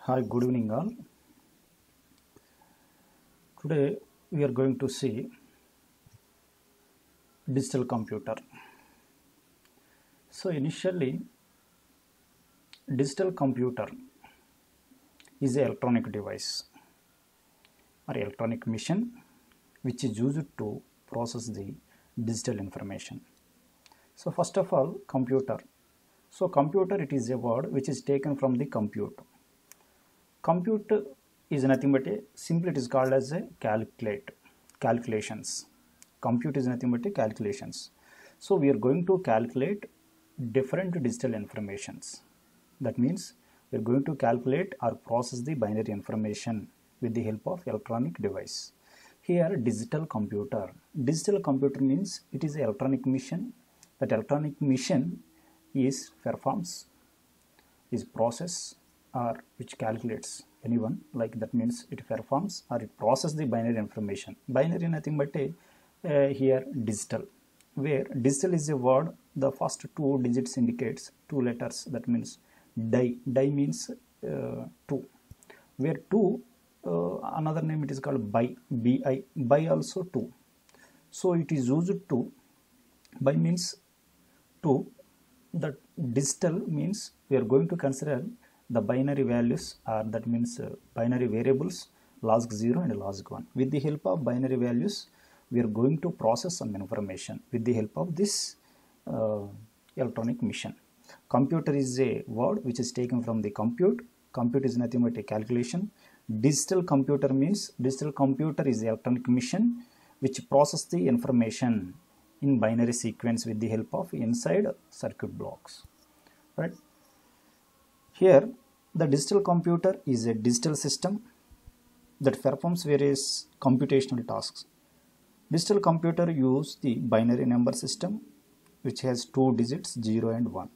Hi, good evening all. Today we are going to see digital computer. So initially digital computer is an electronic device or electronic machine which is used to process the digital information. So first of all, computer. So computer, it is a word which is taken from the compute. Compute is nothing but simply it is called as a calculations. Compute is nothing but calculations. So we are going to calculate different digital informations. That means we are going to calculate or process the binary information with the help of electronic device. Here digital computer. Digital computer means it is an electronic machine. That electronic machine is performs, is process or which calculates anyone, like that means it performs or it processes the binary information. Binary nothing but here digital, where digital is a word, the first two digits indicates two letters, that means die means 2, where 2 another name it is called by also 2. So it is used to, by means 2, that digital means we are going to consider the binary values, or that means binary variables log 0 and log 1. With the help of binary values we are going to process some information with the help of this electronic machine. Computer is a word which is taken from the compute. Compute is nothing but a calculation. Digital computer means digital computer is an electronic machine which processes the information in binary sequence with the help of inside circuit blocks, right? Here the digital computer is a digital system that performs various computational tasks. Digital computer use the binary number system which has two digits 0 and 1.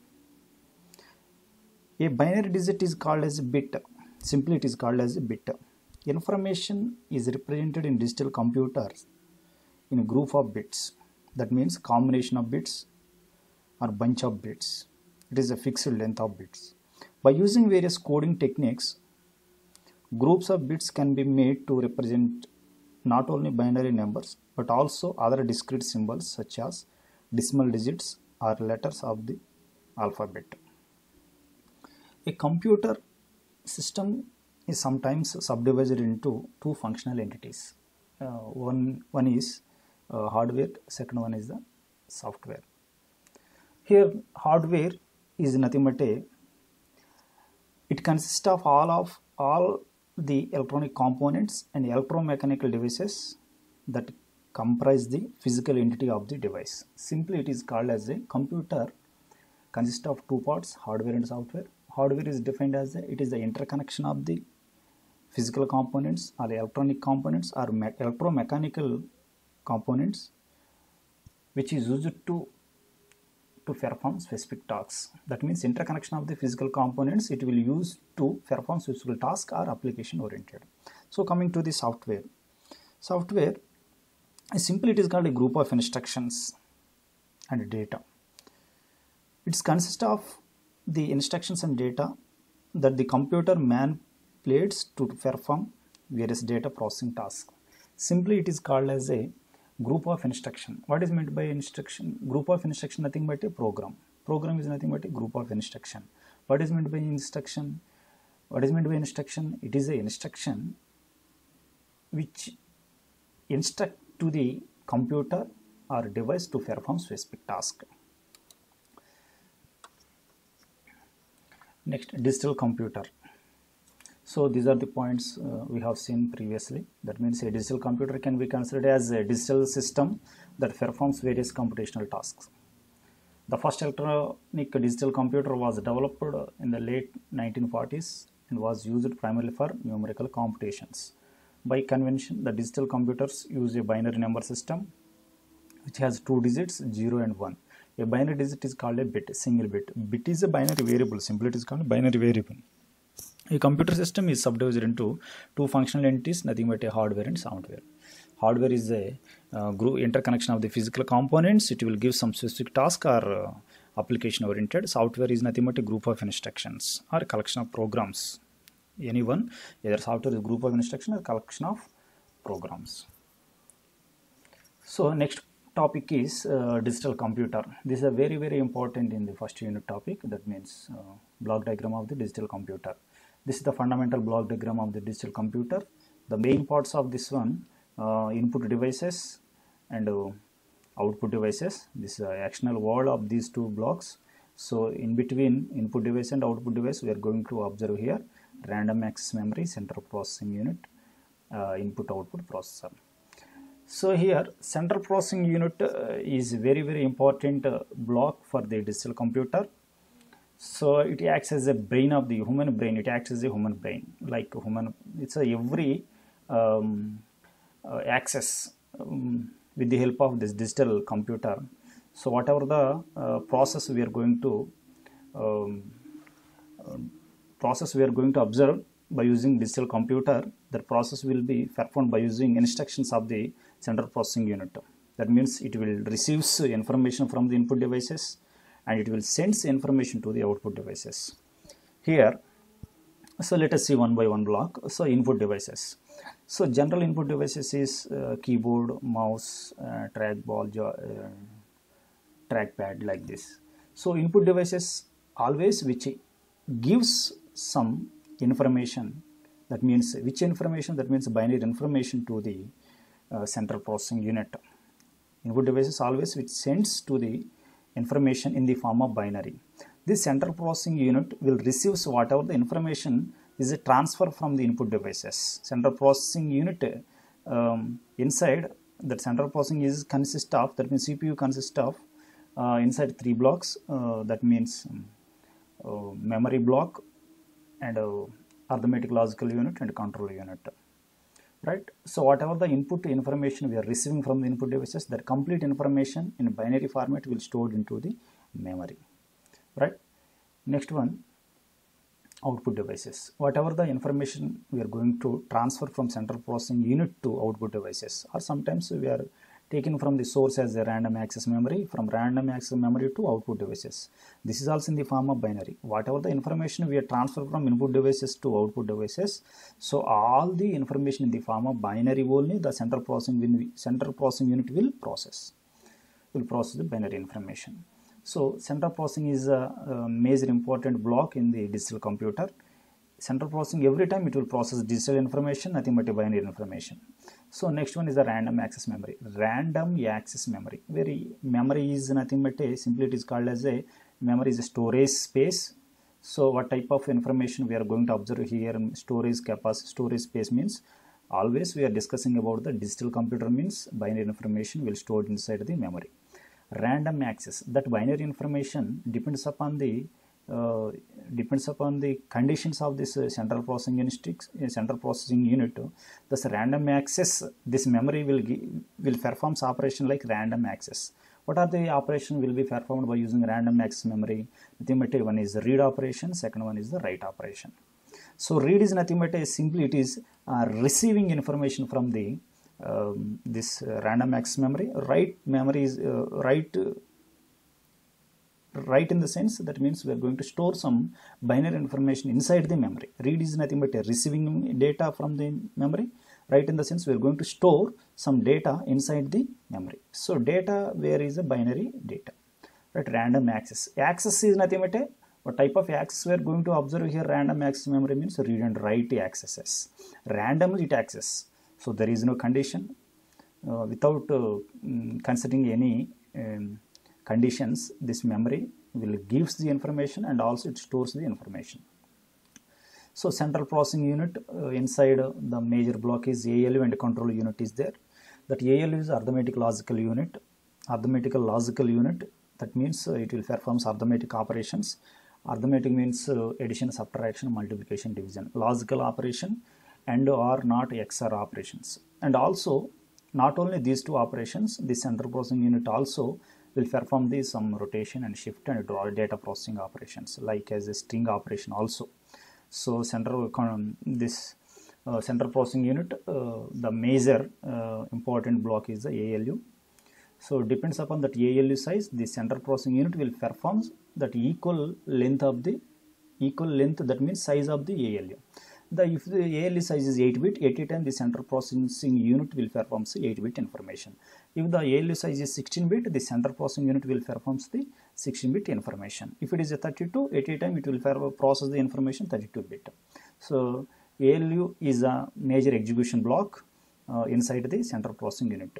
A binary digit is called as a bit. Simply it is called as a bit. Information is represented in digital computers in a group of bits. That means combination of bits or bunch of bits. It is a fixed length of bits. By using various coding techniques, groups of bits can be made to represent not only binary numbers but also other discrete symbols such as decimal digits or letters of the alphabet. A computer system is sometimes subdivided into two functional entities. One is hardware, second one is the software. Here hardware is nothing but it consists of all the electronic components and electromechanical devices that comprise the physical entity of the device. Simply it is called as a computer consists of two parts, hardware and software. Hardware is defined as it is the interconnection of the physical components or electronic components or electromechanical components which is used to perform specific tasks. That means interconnection of the physical components it will use to perform specific task or application oriented. So coming to the software. Software simply it is called a group of instructions and data. It consists of the instructions and data that the computer manipulates to perform various data processing tasks. Simply it is called as a group of instruction. What is meant by instruction? Group of instruction nothing but a program. Program is nothing but a group of instruction. What is meant by instruction? What is meant by instruction? It is a instruction which instruct to the computer or device to perform specific task. Next, digital computer. So these are the points we have seen previously. That means a digital computer can be considered as a digital system that performs various computational tasks. The first electronic digital computer was developed in the late 1940s and was used primarily for numerical computations. By convention, the digital computers use a binary number system which has two digits 0 and 1. A binary digit is called a bit, single bit. Bit is a binary variable. Simply it is called a binary variable. A computer system is subdivided into two functional entities, nothing but a hardware and software. Hardware is a group interconnection of the physical components. It will give some specific task or application oriented. Software is nothing but a group of instructions or a collection of programs any one, either software is a group of instruction or collection of programs. So next topic is digital computer. This is a very important in the first unit topic. That means block diagram of the digital computer. This is the fundamental block diagram of the digital computer. The main parts of this one, input devices and output devices. This is actional wall of these two blocks. So in between input device and output device, we are going to observe here random access memory, central processing unit, input output processor. So here central processing unit is very important block for the digital computer. So it acts as a brain of the human brain. It acts as a human brain, like human. It's every access with the help of this digital computer. So whatever the process we are going to observe by using digital computer, that process will be performed by using instructions of the central processing unit. That means it will receive information from the input devices and it will send information to the output devices. Here, so let us see one by one block. So input devices. So general input devices is keyboard, mouse, trackball, trackpad, like this. So input devices always which gives some information, that means which information, that means binary information to the central processing unit. Input devices always which sends to the information in the form of binary. This central processing unit will receive whatever the information is a transfer from the input devices. Central processing unit inside that central processing is consist of, that means CPU consists of inside three blocks, that means memory block and arithmetic logical unit and control unit, right? So whatever the input information we are receiving from the input devices, that complete information in binary format will stored into the memory, right? Next one, output devices. Whatever the information we are going to transfer from central processing unit to output devices, or sometimes we are taken from the source as a random access memory, from random access memory to output devices. This is also in the form of binary. Whatever the information we are transferred from input devices to output devices, so all the information in the form of binary only the central processing unit will process the binary information. So central processing is a major important block in the digital computer. Central processing, every time it will process digital information, nothing but a binary information. So next one is the random access memory. Random access memory. Memory is nothing but simply it is called as a memory is a storage space. So what type of information we are going to observe here? Storage capacity, storage space means always we are discussing about the digital computer means binary information will stored inside the memory. Random access, that binary information depends upon the conditions of this central processing unit. Thus random access, this memory will performs operation like random access. What are the operation will be performed by using random access memory? Nothing but one is the read operation, second one is the write operation. So read is nothing but simply it is receiving information from the this random access memory. Write memory is write in the sense that means we are going to store some binary information inside the memory. Read is nothing but receiving data from the memory. Write in the sense we are going to store some data inside the memory. So data, where is a binary data, right? Random access. Access is nothing but what type of access we are going to observe here. Random access memory means read and write accesses. Randomly it access. So there is no condition without considering any conditions. This memory will gives the information and also it stores the information. So central processing unit inside the major block is ALU and control unit is there. That ALU is arithmetic logical unit. Arithmetical logical unit, that means it will perform arithmetic operations. Arithmetic means addition, subtraction, multiplication, division. Logical operation and or not XOR operations. And also not only these two operations, the central processing unit also will perform some rotation and shift and draw data processing operations like as a string operation also. So central processing unit, the major important block is the ALU. So depends upon that ALU size, the central processing unit will perform that equal length, that means size of the ALU. If the ALU size is 8-bit, at a time the central processing unit will perform the 8-bit information. If the ALU size is 16-bit, the central processing unit will perform the 16-bit information. If it is a 32, at a time it will process the information 32-bit. So ALU is a major execution block inside the central processing unit.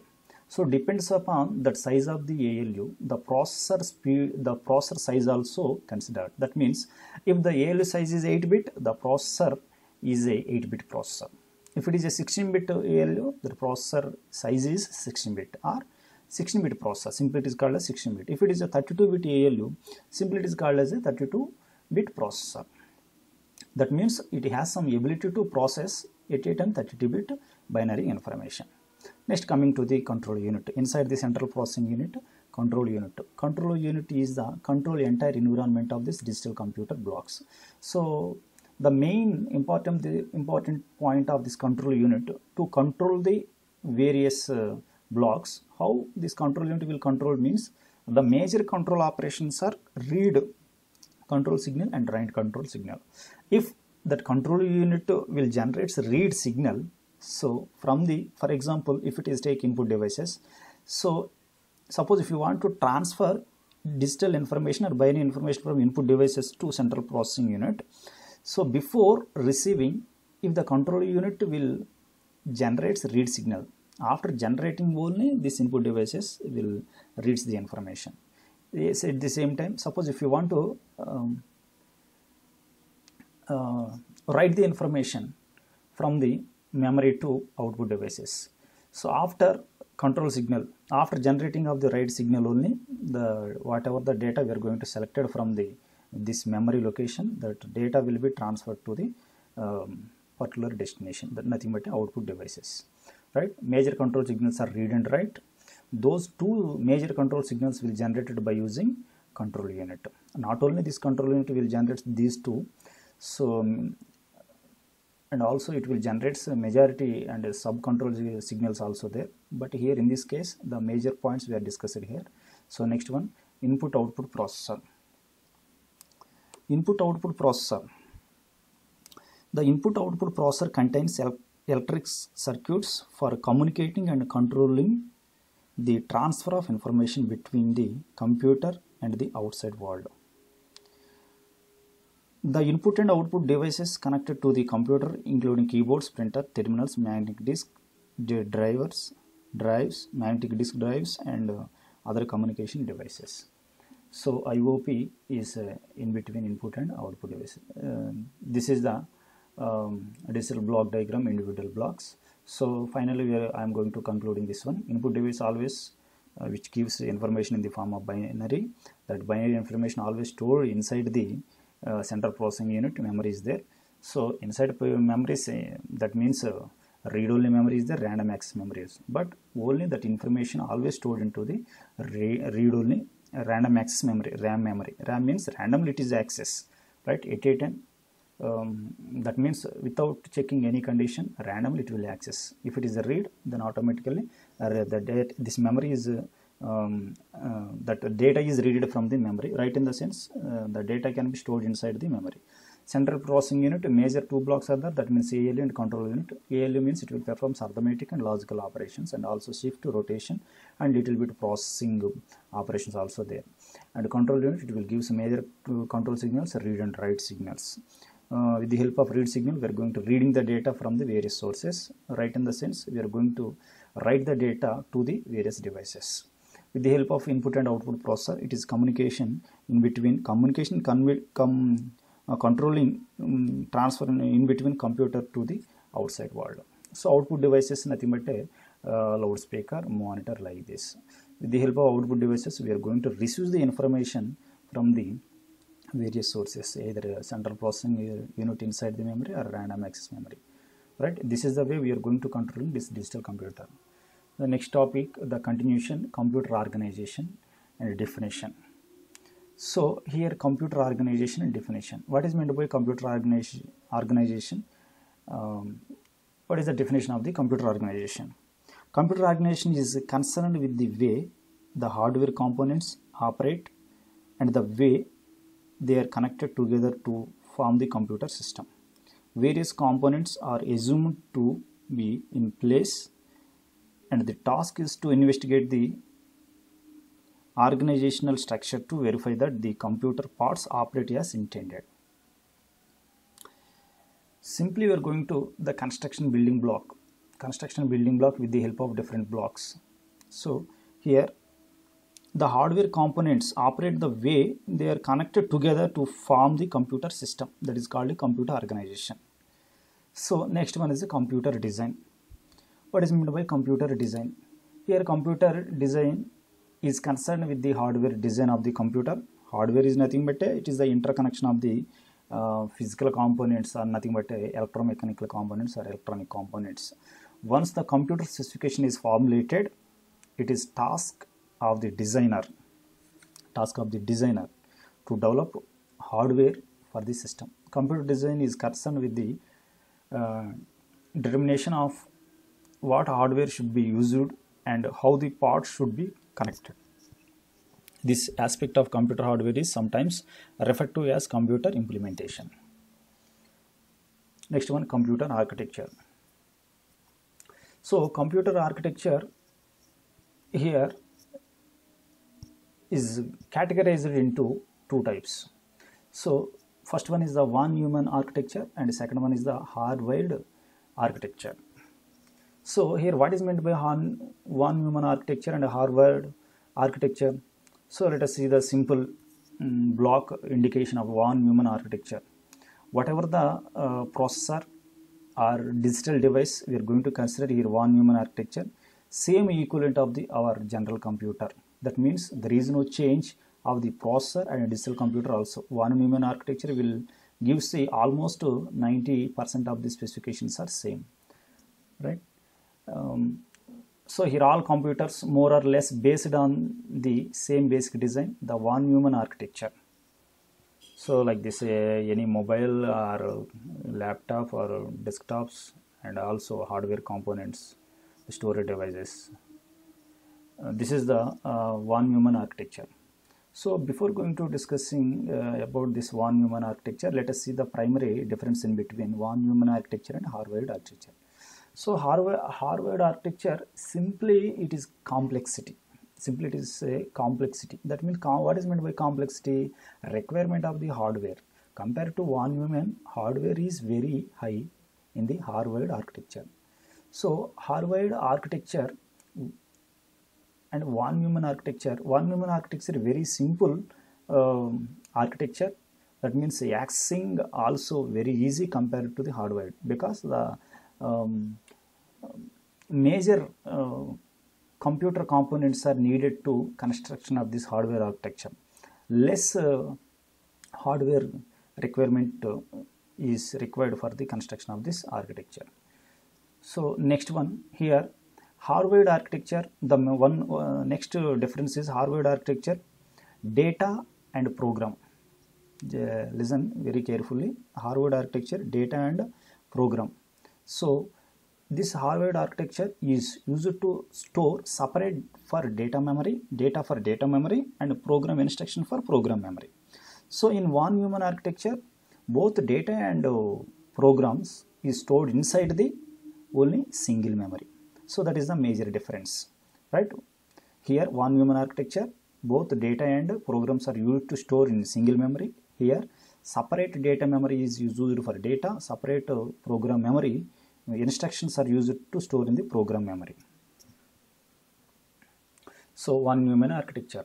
So depends upon that size of the ALU, the processor speed, the processor size also considered. That means if the ALU size is 8-bit, the processor is a 8-bit processor. If it is a 16-bit ALU, the processor size is 16-bit or 16-bit processor. Simply it is called as 16-bit. If it is a 32-bit ALU, simply it is called as a 32-bit processor. That means it has some ability to process 88 and 32-bit binary information. Next, coming to the control unit. Inside the central processing unit, control unit. Control unit is the control entire environment of this digital computer blocks. So the main important point of this control unit to control the various blocks. How this control unit will control means the major control operations are read control signal and write control signal. If that control unit will generate read signal, so from the, for example, if it is take input devices, so suppose if you want to transfer digital information or binary information from input devices to central processing unit, so before receiving, if the control unit will generate read signal, after generating only this input devices will reads the information. Yes, at the same time, suppose if you want to write the information from the memory to output devices. So after control signal, after generating of the write signal only, the whatever the data we are going to select from the this memory location, that data will be transferred to the particular destination, that nothing but output devices, right? Major control signals are read and write. Those two major control signals will be generated by using control unit. Not only this control unit will generate these two, so and also it will generate majority and sub control signals also there, but here in this case the major points we are discussed here. So next one, input output processor. Input output processor. The input output processor contains electric circuits for communicating and controlling the transfer of information between the computer and the outside world. The input and output devices connected to the computer including keyboards, printer, terminals, magnetic disk drives, magnetic disk drives, and other communication devices. So IOP is in between input and output devices. This is the digital block diagram, individual blocks. So finally I am going to concluding this one. Input device always which gives information in the form of binary. That binary information always stored inside the central processing unit. Memory is there. So inside memory, that means read-only memory is there, random access memory is, but only that information always stored into the read-only random access memory, RAM memory. RAM means randomly it is access, right? 8810. That means without checking any condition, randomly it will access. If it is a read, then automatically this memory is that data is read from the memory, right? In the sense the data can be stored inside the memory. Central processing unit, major two blocks are there, that means ALU and control unit. ALU means it will perform arithmetic and logical operations and also shift to rotation and little bit processing operations also there. And control unit, it will give some major control signals, read and write signals. With the help of read signal, we are going to reading the data from the various sources, right? In the sense we are going to write the data to the various devices. With the help of input and output processor, it is communication in between, controlling transfer in between computer to the outside world. So output devices nothing but a loudspeaker, monitor, like this. With the help of output devices, we are going to receive the information from the various sources, either central processing unit inside the memory or random access memory, right? This is the way we are going to control this digital computer. The next topic, the continuation, computer organization and definition. So here computer organization and definition. What is meant by computer organization? What is the definition of the computer organization? Computer organization is concerned with the way the hardware components operate and the way they are connected together to form the computer system. various components are assumed to be in place, and the task is to investigate the organizational structure to verify that the computer parts operate as intended. Simply we are going to the construction building block with the help of different blocks. So here the hardware components operate the way they are connected together to form the computer system, that is called a computer organization. So next one is the computer design. What is meant by computer design? Here computer design is concerned with the hardware design of the computer. Hardware is nothing but it is the interconnection of the physical components or nothing but electromechanical components or electronic components. Once the computer specification is formulated, it is task of the designer to develop hardware for the system. Computer design is concerned with the determination of what hardware should be used and how the parts should be connected. This aspect of computer hardware is sometimes referred to as computer implementation. Next one, computer architecture. So computer architecture here is categorized into two types. So first one is the von Neumann architecture and the second one is the Harvard architecture. So here what is meant by von Neumann architecture and Harvard architecture? So let us see the simple block indication of von Neumann architecture. Whatever the processor or digital device, we are going to consider here von Neumann architecture, same equivalent of our general computer. That means there is no change of the processor and digital computer also. Von Neumann architecture will give say almost 90% of the specifications are same, right? So here all computers more or less based on the same basic design, the von Neumann architecture. So like this, any mobile or laptop or desktops and also hardware components, storage devices. This is the von Neumann architecture. So before going to discussing about this von Neumann architecture, let us see the primary difference in between von Neumann architecture and Harvard architecture. So Harvard architecture, simply it is complexity. Simply it is a complexity. That means what is meant by complexity? Requirement of the hardware. Compared to von Neumann, hardware is very high in the Harvard architecture. So Harvard architecture and von Neumann architecture very simple architecture. That means accessing also very easy compared to the Harvard, because the major computer components are needed to construction of this hardware architecture. Less hardware requirement is required for the construction of this architecture. So next one here, Harvard architecture, the one next difference is Harvard architecture, data and program. Listen very carefully, Harvard architecture, data and program. So this Harvard architecture is used to store separate for data for data memory and program instruction for program memory. So in von Neumann architecture, both data and programs is stored inside the only single memory. So that is the major difference, right? Here von Neumann architecture, both data and programs are used to store in single memory. Here separate data memory is used for data, separate program memory instructions are used to store in the program memory. So von Neumann architecture.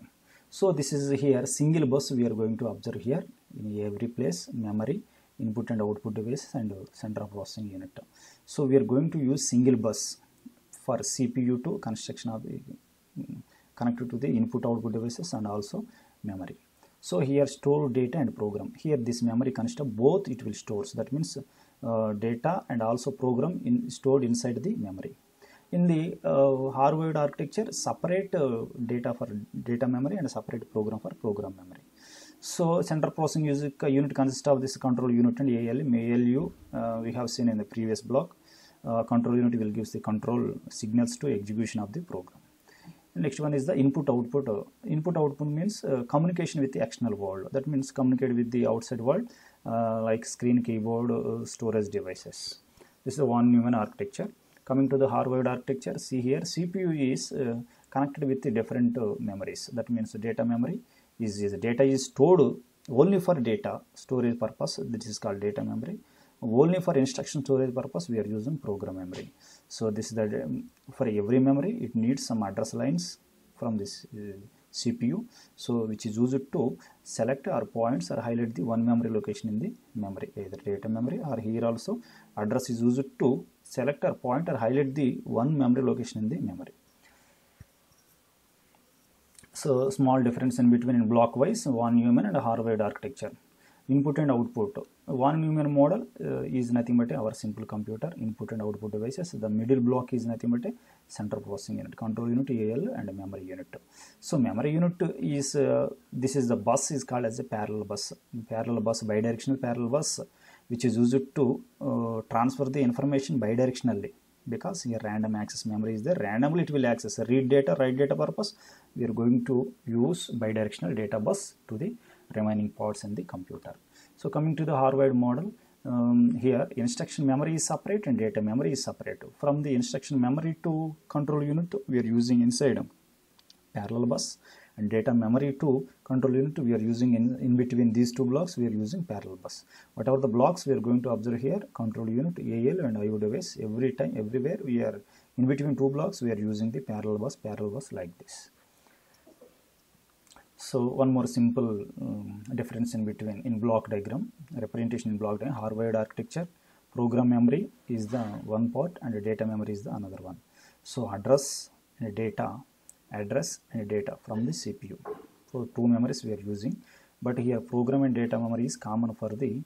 So this is here single bus we are going to observe here in every place, memory, input and output device and central processing unit. So we are going to use single bus for CPU to construction of connected to the input output devices and also memory. So here store data and program. Here this memory consists of both, it will store. So that means data and also program stored inside the memory. In the Harvard architecture, separate data for data memory and separate program for program memory. So central processing unit consists of this control unit and ALU. ALU we have seen in the previous block. Control unit will give the control signals to execution of the program. Next one is the input output. Input output means communication with the external world. That means communicate with the outside world. like screen, keyboard, storage devices. This is a von Neumann architecture. Coming to the Harvard architecture, see here CPU is connected with the different memories. That means the data memory is data is stored only for data storage purpose. This is called data memory. Only for instruction storage purpose we are using program memory. So this is the for every memory it needs some address lines from this CPU, so which is used to select or points or highlight the one memory location in the memory, either data memory or here also address is used to select or point or highlight the one memory location in the memory. So small difference in between in block wise von Neumann and Harvard architecture. Input and output. Von Neumann model is nothing but our simple computer input and output devices. The middle block is nothing but a central processing unit, control unit, AL, and memory unit. So memory unit is this is the bus is called as a parallel bus, bidirectional parallel bus, which is used to transfer the information bidirectionally, because here random access memory is there. Randomly it will access read data, write data purpose. We are going to use bidirectional data bus to the remaining parts in the computer. So coming to the Harvard model, here instruction memory is separate and data memory is separate. From the instruction memory to control unit we are using inside parallel bus, and data memory to control unit we are using in between these two blocks we are using parallel bus. Whatever the blocks we are going to observe here, control unit, AL, and IO device, every time everywhere we are in between two blocks we are using the parallel bus like this. So one more simple difference in between in block diagram, representation in block diagram. Harvard architecture, program memory is the one part and data memory is the another one. So address and data from the CPU. So two memories we are using, but here program and data memory is common for the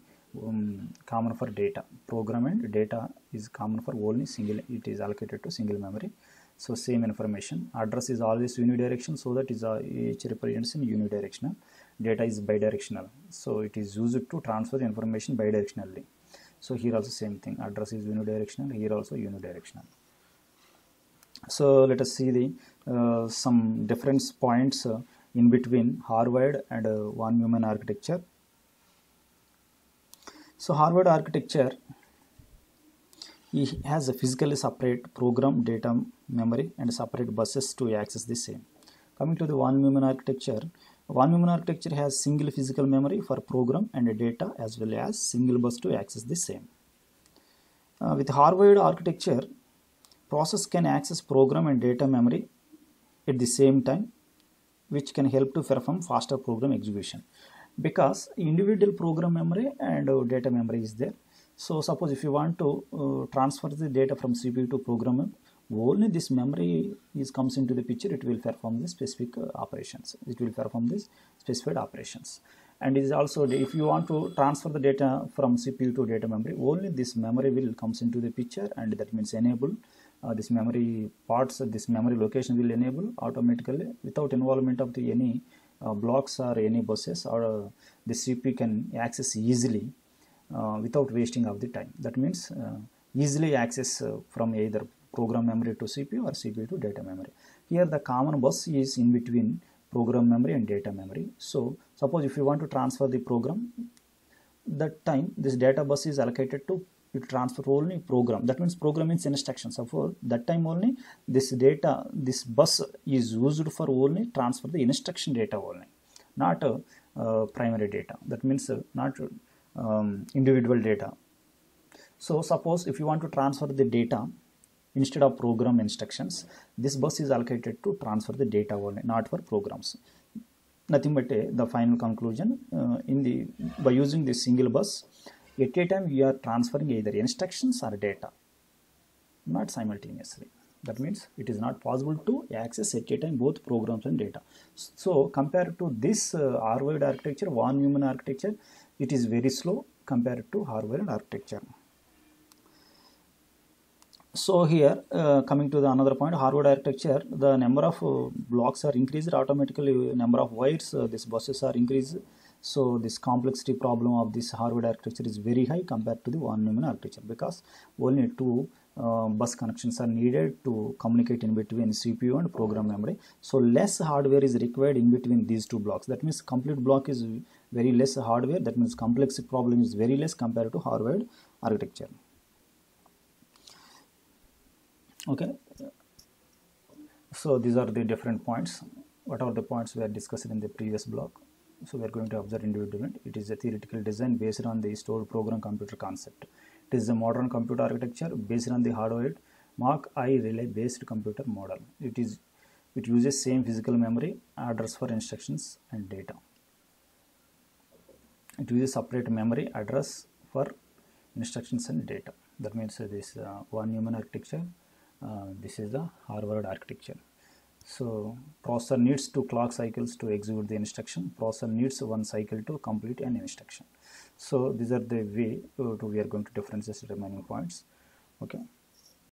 data. Program and data is common for only single, it is allocated to single memory. So same information. Address is always unidirectional, so that is each represents in unidirectional. Data is bidirectional, so it is used to transfer the information bidirectionally. So here also same thing. Address is unidirectional. Here also unidirectional. So let us see the some difference points in between Harvard and von Neumann architecture. So Harvard architecture, it has a physically separate program, data memory, and separate buses to access the same. Coming to the von Neumann architecture has single physical memory for program and data as well as single bus to access the same. With Harvard architecture, process can access program and data memory at the same time, which can help to perform faster program execution, because individual program memory and data memory is there. So suppose if you want to transfer the data from CPU to program, only this memory comes into the picture, it will perform the specific operations. It will perform this specified operations. And it is also, if you want to transfer the data from CPU to data memory, only this memory will comes into the picture, and that means enable this memory parts, this memory location will enable automatically without involvement of the any blocks or any buses, or the CPU can access easily without wasting of the time. That means easily access from either program memory to CPU or CPU to data memory. Here the common bus is in between program memory and data memory. So suppose if you want to transfer the program, that time this data bus is allocated to transfer only program. That means program means instruction. So for that time only this data, this bus is used for only transfer the instruction data only, not primary data. That means not individual data. So suppose if you want to transfer the data instead of program instructions, this bus is allocated to transfer the data only, not for programs. Nothing but the final conclusion, by using this single bus, at a time we are transferring either instructions or data, not simultaneously. That means it is not possible to access at a time both programs and data. So compared to this Harvard architecture, von Neumann architecture, it is very slow compared to Harvard architecture. So here coming to the another point, Harvard architecture, the number of blocks are increased automatically, number of wires, these buses are increased. So this complexity problem of this Harvard architecture is very high compared to the von Neumann architecture, because only two bus connections are needed to communicate in between CPU and program memory. So less hardware is required in between these two blocks. That means complete block is very less hardware. That means complex problem is very less compared to hardware architecture. Okay, so these are the different points. What are the points we are discussed in the previous block? So we are going to observe individually. It is a theoretical design based on the stored program computer concept. It is a modern computer architecture based on the hardware Mark I relay based computer model. It uses same physical memory, address for instructions and data. It uses separate memory address for instructions and data. That means this one human architecture. This is the Harvard architecture. So processor needs 2 clock cycles to execute the instruction. Processor needs 1 cycle to complete an instruction. So these are the way we are going to differentiate the remaining points. Okay.